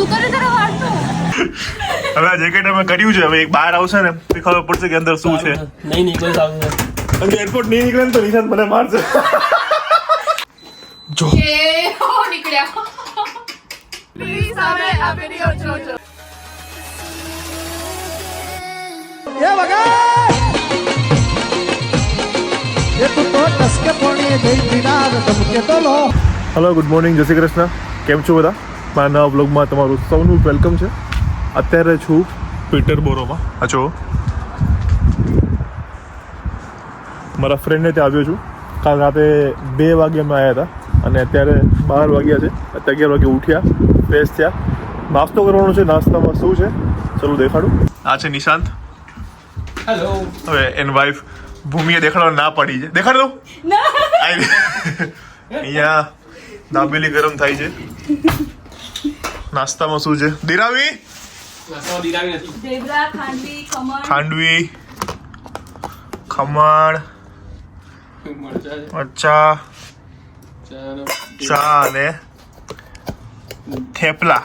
શું કરે તારા વાળનું? હવે આ જેકેટ અમે કર્યું છે, હવે એક બહાર આવશે ને તો ખબર પડશે કે અંદર શું છે. નહીં નીકળે સામે. અને એરપોર્ટ નહીં નીકળે ને તો નિશાન મને મારશે. જો એ હો નીકળ્યા. પ્લીઝ હવે આ વિડિયો જોજો. એ વગર એ તું તો ટસકે પોણી જઈ દિનાર ધમકે તો લો. હેલો, ગુડ મોર્નિંગ, જય શ્રી કૃષ્ણ. કેમ છો બધા? મારા નવા બ્લોગમાં તમારું સૌનું વેલકમ છે. અત્યારે છું પીટરબોરોમાં. આ જો મારા ફ્રેન્ડને ત્યાં આવ્યો છું. કાલ રાતે 2 વાગે અમે આવ્યા હતા અને અત્યારે 12 વાગ્યા છે. 11 વાગે ઉઠ્યા, ફ્રેશ થયા, નાસ્તો કરવાનો છે. નાસ્તામાં શું છે ચલો દેખાડું. આ છે નિશાંત. હેલો. હવે એન વાઈફ ભૂમિએ દેખાડવા ના પાડી છે. દેખાડ દો. અહીંયા દાબેલી ગરમ થાય છે. નાસ્તામાં શું છે? દિરાવી, દેવરા, ખાંડવી, ખમણ, ખાંડવી, ખમણ, મરચા, ચા અને થેપલા.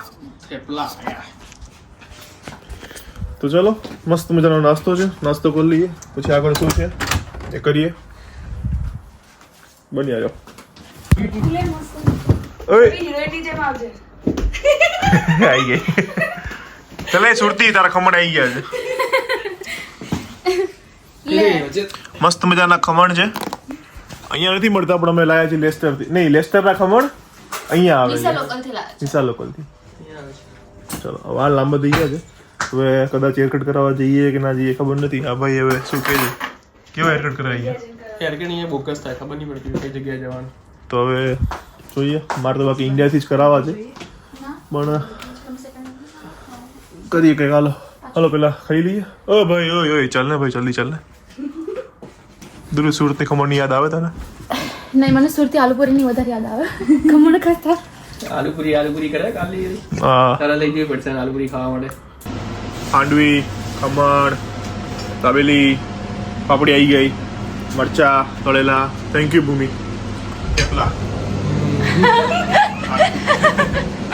તો ચલો, મસ્ત મજાનો નાસ્તો છે. નાસ્તો કરી લઈએ, પછી આગળ શું છે એ કરીએ. બની આવ્યો. ઓય હિરોઈનની જેમ આવજે. આવી ગઈ. ચલે સુરતી, તારા ખમણ આવી ગયા છે. મસ્ત મજાના ખમણ છે. અહીંયા નથી મળતા પણ અમે લાયા છીએ લેસ્ટરથી. નહીં, લેસ્ટરના ખમણ અહીંયા આવે નિશા છે. લોકલથી લાવે છે. નિશા લોકલથી. ચલો, વાળ લાંબા થઈ ગયા છે. હવે કદાચ હેરકટ કરાવવા જઈએ કે ના જઈએ ખબર નથી. હા ભાઈ, હવે શું કહે છે? કેવો હેરકટ કરાવી ગયા? હેરકટ અહીંયા બોકસ થાય, ખબર નહીં પડતી કઈ જગ્યાએ જવાનું. તો હવે જોઈએ. મારે તો બાકી ઇન્ડિયાથી જ કરાવવા છે, પણ કરીએ કંઈક. હાલો હાલો, પેલા ખાઈ લઈએ. ઓ ભાઈ, ઓય ઓય, ચાલ ને ભાઈ, જલ્દી ચાલ ને. દૂર સુરતની ખમણની યાદ આવે તને? નહીં, મને સુરતી આલુપુરીની વધારે યાદ આવે. ખમણ ખાતા આલુપુરી કરે કાલી. હા, તારા લઈ જવી પડશે આલુપુરી ખાવા માટે. ખાંડવી, ખમણ, દાબેલી, પાપડી આવી ગઈ, મરચા તળેલા. થેન્ક યુ ભૂમિ. થેપલા.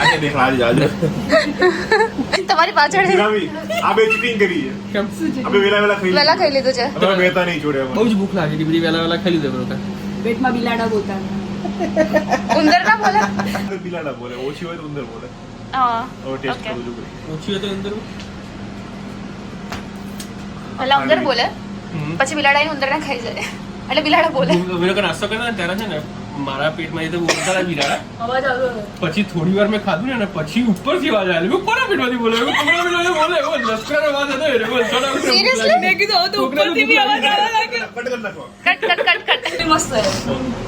આજે દેખ આજે આજે તમારી પાછળ દિરાવી, આ બે ચીટિંગ કરી છે. કેમ? આપણે વેલા ખાઈ વેલા ખાઈ લીધું છે. તમે બેતા નહીં છોડે. બહુ જ ભૂખ લાગી હતી, બધી વહેલા ખાઈ લીધું બરોબર. પેટમાં બિલાડા બોલતા. ઉંદર ના બોલે? બિલાડા બોલે, ઓછી હોય તો ઉંદર બોલે. હા. હવે ટેસ્ટ Okay. કરું છું. ઓછી હોય તો અંદર પહેલા ઉંદર બોલે, પછી બિલાડા આવીને ઉંદરને ખાઈ જાય. એટલે બિલાડા બોલે. મેં નાસ્તો કર્યો ને ત્યારે છે ને મારા પેટમાં એ તો બોલતા બિલાડા. અવાજ આવ્યો. પછી થોડી વાર મેં ખાધું ને પછી ઉપરથી અવાજ આવ્યો. કોના પેટમાંથી બોલે? બોલે લશ્કર અવાજ હતો. Seriously? મેં કીધું હવે તો ઉપરથી બી અવાજ આવવા લાગ્યો. કટ કરી નાખો. Cut cut cut cut. એટલી મસ્ત છે.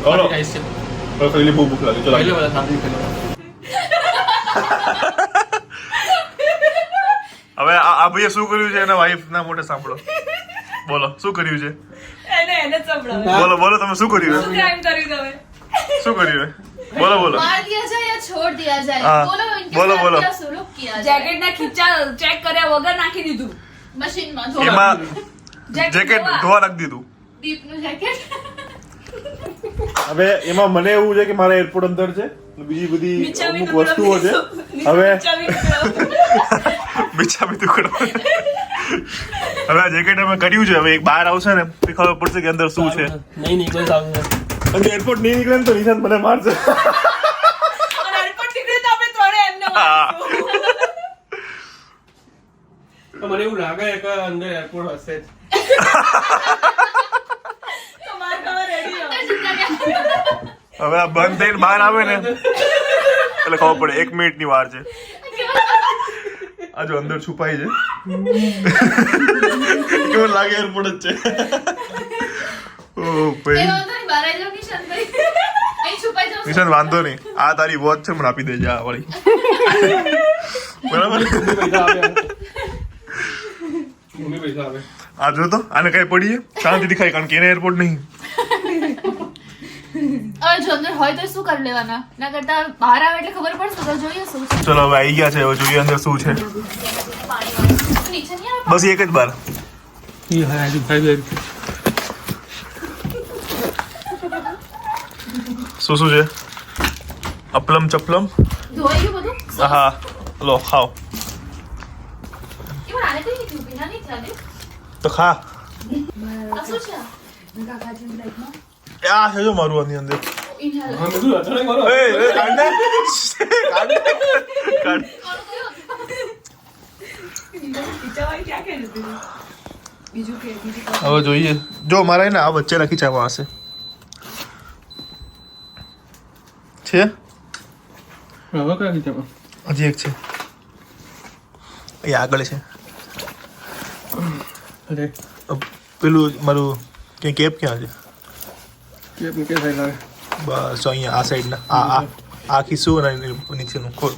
હાલો, હવે ખાઈ લે, બહુ ભૂખ લાગી. ચલો હવે આ ભાઈએ શું કર્યું છે? એના વાઈફ ના મોઢે સાંભળો. બોલો શું કર્યું છે? એને જ સંભળાવે. બોલો બોલો, તમે શું કર્યું શું છે? crime કર્યું તમે? શું કર્યું છે? બોલો બોલો. मार दिया जाए या छोड़ दिया जाए हाँ, बोलो इनके बोलो, साथ बोलो। क्या सुलूक किया जाए જેકેટ ના ખીચા ચેક કર્યા વગર નાખી દીધું. मशीन में धो એમાં જેકેટ જેકેટ ધોવા નાખી દીધું. दीप नु जैकेट હવે એમાં મને એવું છે કે મારા એરપોર્ટ અંદર છે, બીજી બધી અમુક વસ્તુઓ છે. હવે બિચારી ટુકડો. હવે આ જેકેટ અમે કર્યું છે, હવે એક બહાર આવશે ને તો ખબર પડશે કે અંદર શું છે. નહીં નીકળે સામે. અને એરપોર્ટ નહીં નીકળે ને તો નિશાન મને મારશે. અને એરપોર્ટ નીકળે તો આપણે ત્રણે એમને મારશું. તો મને એવું લાગે કે અંદર એરપોર્ટ હશે જ. તો માર ખાવા રેડી હો. હવે આ બંધ થઈને બહાર આવે ને એટલે ખબર પડે 1 મિનિટની વાર છે. આ જો અંદર છુપાઈ છે. કેવું લાગે? એરપોર્ટ જ છે. ઓ ભાઈ, ये वाला नहीं बारह जो निशान भाई અહીં છુપાઈ જાવ નિશાન વાંધો નહીં. આ તારી વોચ છે, મને આપી દેજે આ વાળી. બરાબર. મમ્મી પૈસા આવે. આ જો તો આને કઈ પડીએ શાંતિથી ખાઈ, કારણ કે એને એરપોર્ટ નહીં. હવે જો અંદર હોય તો શું કરી લેવાના ના કરતા બહાર આવે એટલે ખબર પડશે તો જોઈએ શું છે ચલો હવે આવી ગયા છે, હવે જોઈએ અંદર શું છે. નીચે નહીં આવે બસ એક જ બાર. એ હા આજુ ભાઈ શું શું છે? અપલમ ચપલમ. ધોઈ ગયું બધું હા, લો ખાઓ એ પણ આને કઈ નહીં થયું પીના નહીં થયા ને તો ખા આ શું છે આ છે જો મારું આની અંદર ઇન્હેલર હા મેં કીધું અચાનક મારો એ કાઢ ને કાઢ હવે જોઈએ જો મારા ને આ વચ્ચે રાખી ચામાં હશે છે હવે કયા રીતે હજી એક છે એ આગળ છે અરે પેલું મારું ક્યાં કેપ ક્યાં છે કે મૂકે થાય લાગે બસ જો અહીંયા આ સાઈડના આ ખિસ્સું અને નીચેનું ખોલ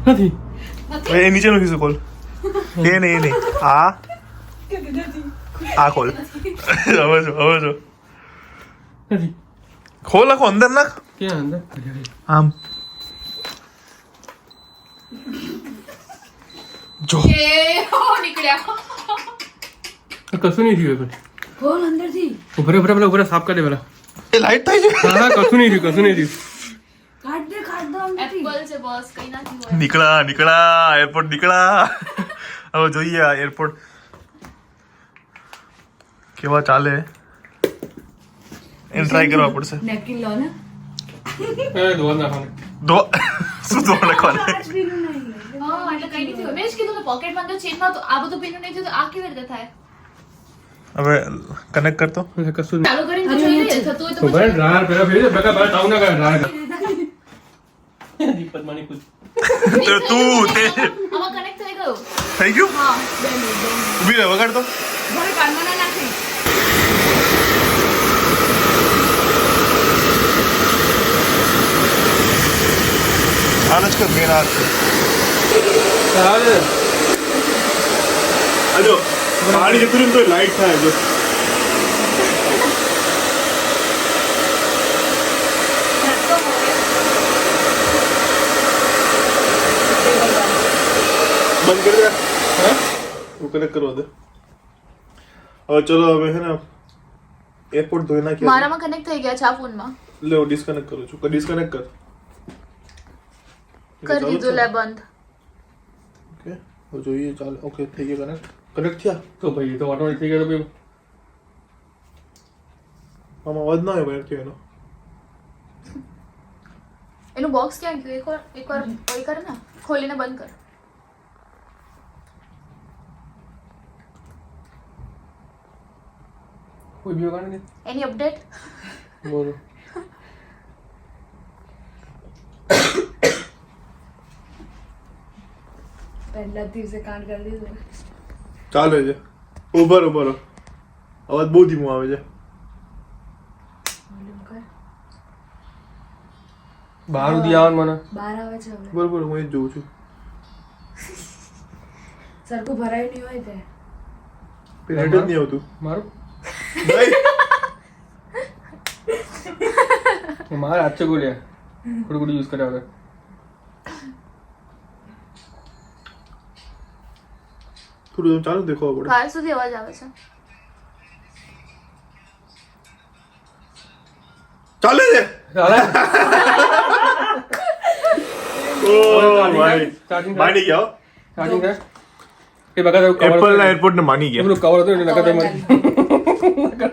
નથી એ નીચેનું ખિસ્સું ખોલ એ નહીં આ ખોલ હવે જો નથી ખોલ નાખો અંદર નાખ ક્યાં અંદર આમ જો એ હો નીકળ્યા કશું નહીં થયું બોલ અંદરથી ઉભરે સાફ કરી દે પેલા એ લાઈટ થાય છે હા કશું નહીં થયું એપલ છે બોસ કઈ ના થયું નીકળા એરપોર્ટ નીકળા હવે જોઈએ આ એરપોર્ટ કેવા ચાલે એને ટ્રાય કરવા પડશે નેપકિન લો ને ધોવા નાખવાનું દો શું દો લખવાનું હા એટલે કઈ નહીં થયું મેં જ કીધું કે પોકેટમાં તો ચેનમાં તો આ બધું પીનું નહીં થયું તો આ કેવી રીતે થાય હવે કનેક્ટ કરતો કશું ચાલુ કરીને તો જોઈએ થતું હોય તો ઉભરે ડ્રાયર પેલા ફેરી દે બકા બાર ટાઉન ના કરે ડ્રાયર દીપત માની કુછ તો તું તે આમાં કનેક્ટ થઈ ગયું થઈ ગયું હા ઊભી રહે વગાડ તો ભલે કાનમાં ના નાખી આને જ કર મેન આ છે ચાલે આજો પાણી જતું રહ્યું તો લાઈટ થાય જો બંધ કરી દે હા હું કનેક્ટ કરવા દે હવે ચલો હવે હે ને એરપોર્ટ ધોઈ નાખીએ મારામાં કનેક્ટ થઈ ગયા છે આ ફોનમાં લે હું ડિસ્કનેક્ટ કરું છું ડિસ્કનેક્ટ કર કરી દીધું લે બંધ ઓકે હવે જોઈએ ચાલ ઓકે થઈ ગયો કનેક્ટ થયા તો ભાઈ તો ઓટોમેટિક થઈ ગયો તો ભાઈ આમાં અવાજ ના આવ્યો કનેક્ટ થયો એનો એનું બોક્સ ક્યાં ગયું એકવાર ઓય કર ને ખોલીને બંધ કર કોઈ બીજો કાઢે એની અપડેટ બોલો પહેલા દિવસે કાંડ કરી દીધું ચાલે છે ઉભર અવાજ બહુ ધીમો આવે છે બહાર સુધી આવવાનું મને બહાર આવે છે હવે બરોબર હું એ જ જોઉં છું સરખું ભરાયું નહીં હોય તે નેટ જ નહીં આવતું મારું નહીં મારે આચે બોલ્યા થોડું યુઝ કર્યા વગર થોડું ચાલુ દેખાવ પડે બહાર સુધી અવાજ આવે છે ચાલે છે ઓ ભાઈ ચાર્જિંગ માની ગયા ચાર્જિંગ થાય એ બગા તો એપલ ના એરપોર્ટ ને માની ગયા એમનું કવર હતું એટલે નકર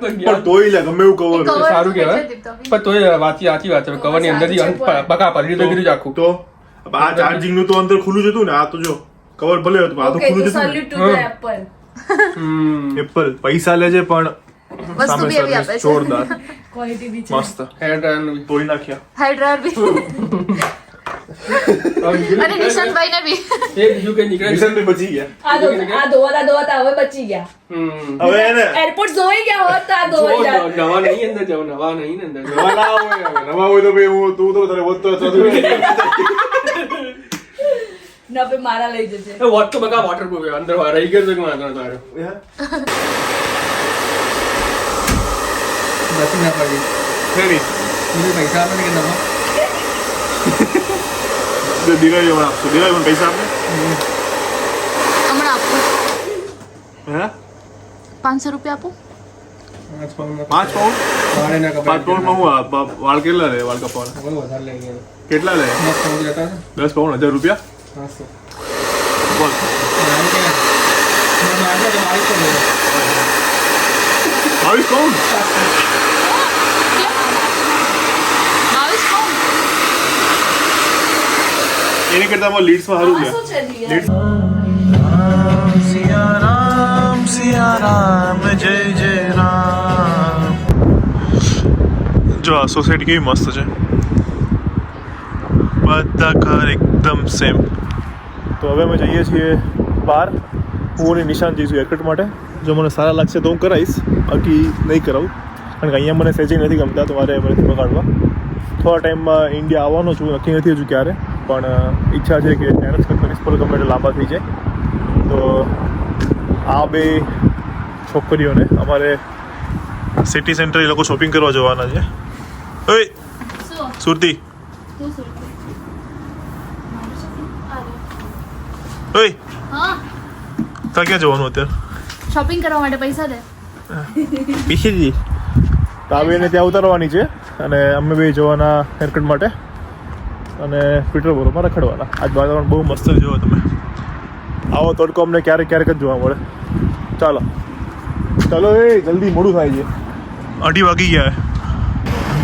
પણ તોય લે ગમે એવું કવર cover સારું તો કહેવાય કેટલે દીપતો પણ તોય સાચી વાત છે કવર ની અંદર થી બકા પડી તો ગીરી આખું તો આ ચાર્જિંગ નું તો અંદર ખુલ્લું જ હતું ને આ તો જો કવર ભલે હતું પણ આ તો ખુલ્લું જ હતું ને. એપલ પૈસા લે છે પણ વસ્તુ બી એવી આપે છે જોરદાર ક્વોલિટી બી મસ્ત હેર ડ્રાયર નું તોડી નાખ્યા હેર ડ્રાયર બી અને નિશાંતભાઈ ને બી એ બીજું કઈ નીકળે નિશાન ભાઈ બચી ગયા આ ધોવાતા હવે બચી ગયા હવે એને એરપોર્ટ ધોઈ ગયા હોત તો આ ધોવાઈ જાત. નવા નહીં અંદર જાવ નવા નહીં અંદર જાવ નવા ના હોય હવે. નવા હોય તો ભાઈ હું તું તો તારે વધતો ચતું ના ભાઈ મારા લઈ જજે એ વોટ તો બકા વોટરપ્રૂફ છે અંદર રહી ગયો છે કે વાંધો ન તારો બચી ના પડી રેડી બીજું પૈસા આપે કે નવા દિવાળી પણ આપશું દિવાળી પણ પૈસા આપે હમણાં આપું હે 500 રૂપિયા આપું 5 પાઉન્ડ 5 પાઉન્ડ વાળેના કપડા 5 પાઉન્ડમાં હું વાળ કેટલા લે વાળ કપાવાના બહુ વધારે લઈ ગયા કેટલા લે 10 પાઉન્ડ લેતા 10 પાઉન્ડ 1000 રૂપિયા 500 બોલ વાળી કે વાળી તો લે 22 પાઉન્ડ 22 પાઉન્ડ. એની કરતાં લીડ્સમાં સારું લે શું છે રિયા? લીડ્સ જો આ સોસાયટી કેવી મસ્ત છે બધા ઘર એકદમ સેમ તો હવે અમે જઈએ છીએ બહાર હું અને નિશાન જઈશું હેરકટ માટે જો મને સારા લાગશે તો હું કરાવીશ બાકી નહીં કરાવું કારણ કે અહીંયા મને સહેજે નથી ગમતા તો મારે મને પકડવા થોડા ટાઈમમાં ઇન્ડિયા આવવાનો છું નક્કી નથી હજુ ક્યારે પણ ઈચ્છા છે કે ત્યારે જ કરીશ પર ગમે લાંબા થઈ જાય તો આ બે છોકરીઓને અમારે સિટી સેન્ટર એ લોકો શોપિંગ કરવા જવાના છે ઓય શું સુરતી તું શું ઓય હા તાર ક્યાં જવાનું અત્યારે શોપિંગ કરવા માટે પૈસા દે. પીસીજી તો આ બેને ત્યાં ઉતારવાની છે અને અમે બે જવાના હેરકટ માટે અને પીટરબોરોમાં રખડવાના આજ વાતાવરણ બહુ મસ્ત છે જોવો તમે આવો તડકો અમને ક્યારેક ક્યારેક જ જોવા મળે ચાલો ચાલો એ જલ્દી મોડું થાય છે 2:30 વાગી ગયા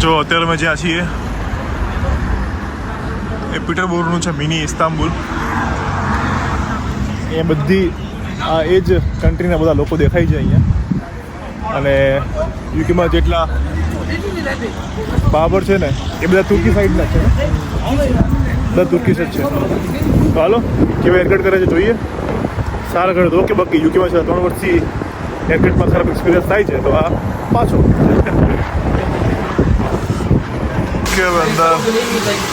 જો અત્યારે અમે જ્યાં છીએ એ પીટરબોરોનું છે મિની ઇસ્તાંબુલ એ બધી આ એ જ કન્ટ્રીના બધા લોકો દેખાય છે અહીંયા અને યુકેમાં જેટલા બાબર છે ને એ બધા તુર્કી સાઈડના છે બધા તુર્કી સાઈડ છે તો હાલો કેવા હેરકટ કરે છે જોઈએ સારા કરે તો ઓકે બાકી યુકેમાં છે 3 વર્ષથી હેરકટમાં ખરાબ એક્સપિરિયન્સ થાય છે તો આ પાછો કે અંદર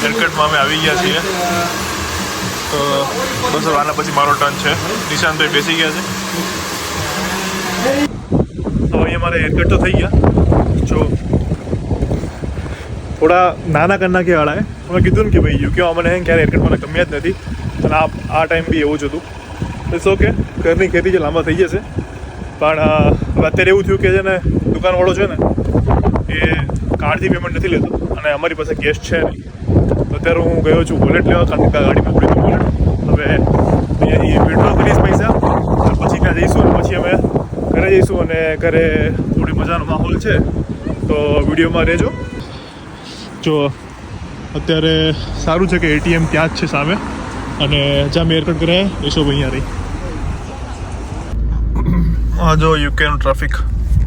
હેરકટમાં અમે આવી ગયા છીએ તો બસ આના પછી મારો ટર્ન છે નિશાંતભાઈ બેસી ગયા છે તો અહીંયા મારે હેરકટ તો થઈ ગયા જો થોડા નાના કરના કે વાળા મેં કીધું ને કે ભાઈ યુકે મને ક્યારે હેરકટ મને ગમ્યા જ નથી અને આ ટાઈમ બી એવું જ હતું ઇટ્સ ઓકે ઘરની ખેતી છે લાંબા થઈ જશે પણ અત્યારે એવું થયું કે છે ને દુકાનવાળો છે ને એ કાર્ડથી પેમેન્ટ નથી લેતો અને અમારી પાસે કેશ છે નહીં તો અત્યારે હું ગયો છું વોલેટ લેવા કારણ કે ગાડીમાં પડી વોલેટ હવે અહીંયાથી વિડ્રો કરીશ પૈસા અને પછી ત્યાં જઈશું અને પછી અમે ઘરે જઈશું અને ઘરે થોડી મજાનો માહોલ છે તો વિડીયોમાં રહેજો જો અત્યારે સારું છે કે એટીએમ ત્યાં જ છે સામે અને જ્યાં મેં હેરકટ કરાય એ શોપ અહીંયા રહી આ જો યુકેનું ટ્રાફિક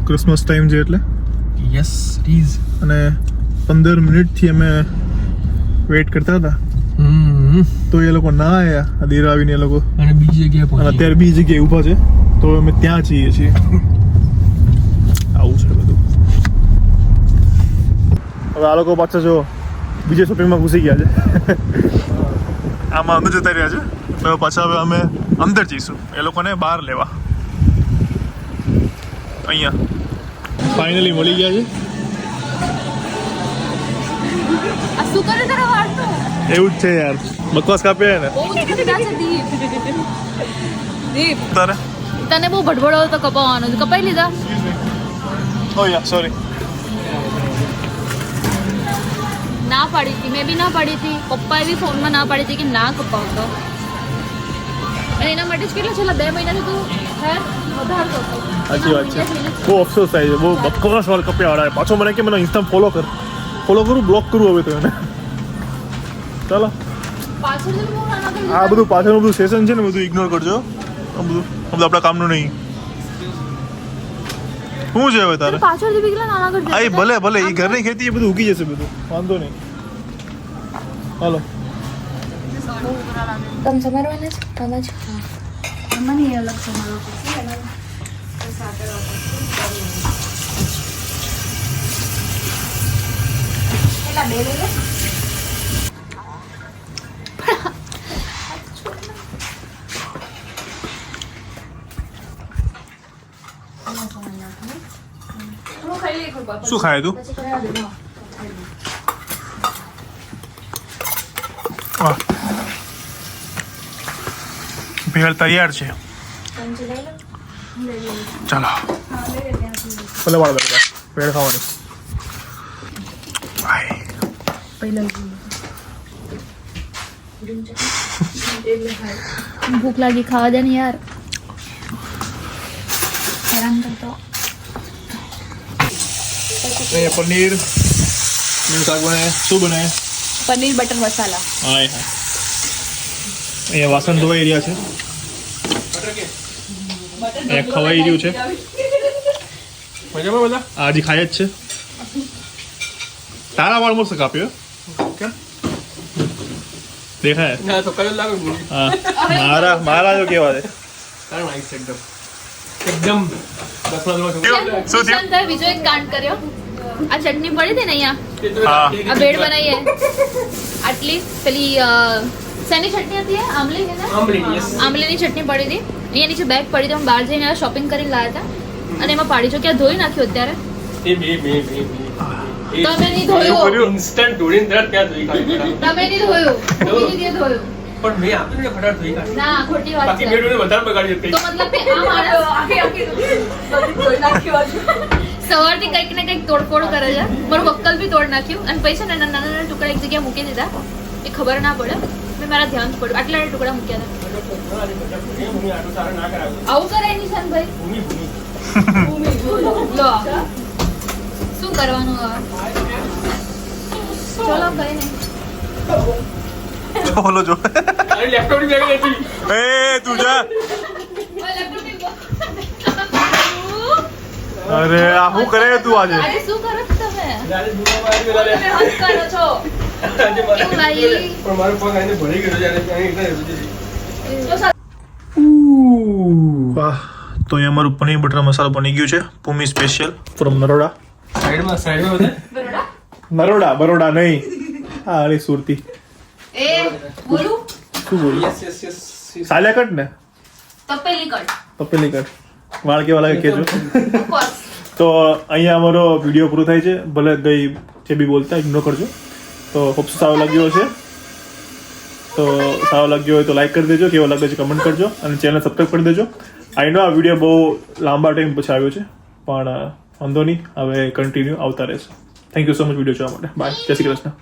ક્રિસમસ ટાઈમ છે એટલે યસ ઇટ ઇઝ અને 15 મિનિટથી અમે વેઇટ કરતા હતા તો એ લોકો ના આવ્યા દેર આવીને એ લોકો અને બીજી જગ્યાએ અને પહોંચી અત્યારે બીજી જગ્યાએ ઊભા છે તો અમે ત્યાં જઈએ છીએ આવું છે બધું હવે આ લોકો પાછા જો બીજે શોપિંગમાં ઘૂસી ગયા છે આમાં અંદર જતા રહ્યા છે તો પાછા હવે અમે અંદર જઈશું એ લોકોને બહાર લેવા અહીંયા ફાઇનલી મળી ગયા છે આ શું કરે તારા વાળનું? એવું જ છે યાર બકવાસ કાપ્યા ને બહુ દીકરા છે દીપ. દીપ તારે તને બહુ ભડભડો તો કપાવવાનો છે. કપાઈ લીધા? ઓ યા સોરી ના પાડી હતી મેં બી ના પાડી હતી પપ્પાએ બી ફોનમાં ના પાડી હતી કે ના કપાવતો અને એના માટે જ કેટલા છેલ્લા 2 મહિનાથી તું હેર વધારતો હતો. સાચી વાત છે બહુ અફસોસ થાય છે બહુ બકવાસ વાળ કપ્યા વાળા પાછો મને કે મને ઇન્સ્ટા ફોલો કરું બ્લોક કરું હવે તો એને ચાલો પાછળથી બહુ નાના કરી આ બધું પાછળનું બધું સેશન છે ને બધું ઇગ્નોર કરજો આ બધું આપણા કામનું નહીં શું છે હવે તારે પાછળથી બી કેટલા નાના કરી આ એ ભલે ભલે એ ઘરની ખેતી એ બધું ઉગી જશે બધું વાંધો નહીં હાલો તમે સમારવાના છે તમે જ મને અલગ સમારવા શું ખાય તું ભેળ તૈયાર છે ચાલો ભલે વાળ બેઠા પેડ ખાવાની ભૂખ લાગી ખાવા દે ને યાર હેરાન કરતો અહીંયા પનીર શાક બને શું બને પનીર બટર મસાલા હા અહીંયા વાસણ ધોવાઈ રહ્યા છે અહીંયા ખવાઈ રહ્યું છે મજામાં બધા આ હજી ખાય જ છે તારા વાળ મસ્ત કાપ્યો કેમ દેખાય ના તો કયો લાગે ને હા મારા જો કેવા છે તાર નાઈસ એકદમ દસમા શું થયું? સુશાંતે બીજો એક કાંડ કર્યો આ ચટણી પડી હતી ને અહીંયા હા. આ બેડ બનાવીએ આટલી પેલી શેની ચટણી હતી એ? આમલી છે ને આમલી યસ આમલીની ચટણી પડી હતી અહીંયા નીચે બેગ પડી હતી હું બહાર જઈને શોપિંગ કરીને લાવ્યા હતા અને એમાં પાડી છો ક્યાં ધોઈ નાખ્યું અત્યારે એ બે તમે નહીં ધોયું ઇન્સ્ટન્ટ ઢોળીને તરત ત્યાં ધોઈ કાઢી તમે નહીં ધોયું મમ્મીની રીતે ધોયું પણ મેં આપ્યું ને ફટાફટ ધોઈ કાઢી ના ખોટી વાત બાકી છે બેડને વધારે બગાડી હતી તો મતલબ કે આ માણસ સવારથી કંઈક ને કંઈક તોડફોડ કરે છે મારું બક્કલ બી તોડ નાખ્યું અને પૈસા ને નાના નાના ટુકડા એક જગ્યાએ મૂકી દીધા એ ખબર ના પડે મેં મારા ધ્યાન પડ્યું આટલા ટુકડા મૂક્યા હતા આવું કરે નિશાનભાઈ લો શું કરવાનું હવે ચલો કઈ નહીં બોલો જો લેપટોપ ની બેગ નથી એ તું જા અરે આ શું કરે તું આજે અરે શું કરો છો તમે જ્યારે દુનિયામાં આવી ગયો તમે હસ કરો છો આજે મારે કેવું ભાઈ? પણ મારો પગ આઈને ભરી ગયો જ્યારે ત્યાં એકદમ વાહ તો અહીંયા અમારું પનીર બટર મસાલો બની ગયું છે ભૂમિ સ્પેશિયલ ફ્રોમ નરોડા સાઈડમાં બધા બરોડા નહીં હા અરે સુરતી એ બોલું શું બોલું યસ સાલ્યા કટ ને તપેલી કટ તપેલી કટ વાળ કેવા લાગે કેજો ઓફકોર્સ તો અહીંયા અમારો વિડીયો પૂરો થાય છે ભલે ગઈ જે બી બોલતા ઇગ્નોર કરજો તો ખૂબ સારો લાગ્યો હશે તો સારો લાગ્યો હોય તો લાઈક કરી દેજો કેવો લાગે છે કમેન્ટ કરજો અને ચેનલ સબસ્ક્રાઈબ કરી દેજો આઈ નો આ વિડીયો બહુ લાંબા ટાઈમ પછી આવ્યો છે પણ વાંધો નહીં હવે કન્ટિન્યુ આવતા રહેશે thank you so much video જોવા માટે બાય જય શ્રી કૃષ્ણ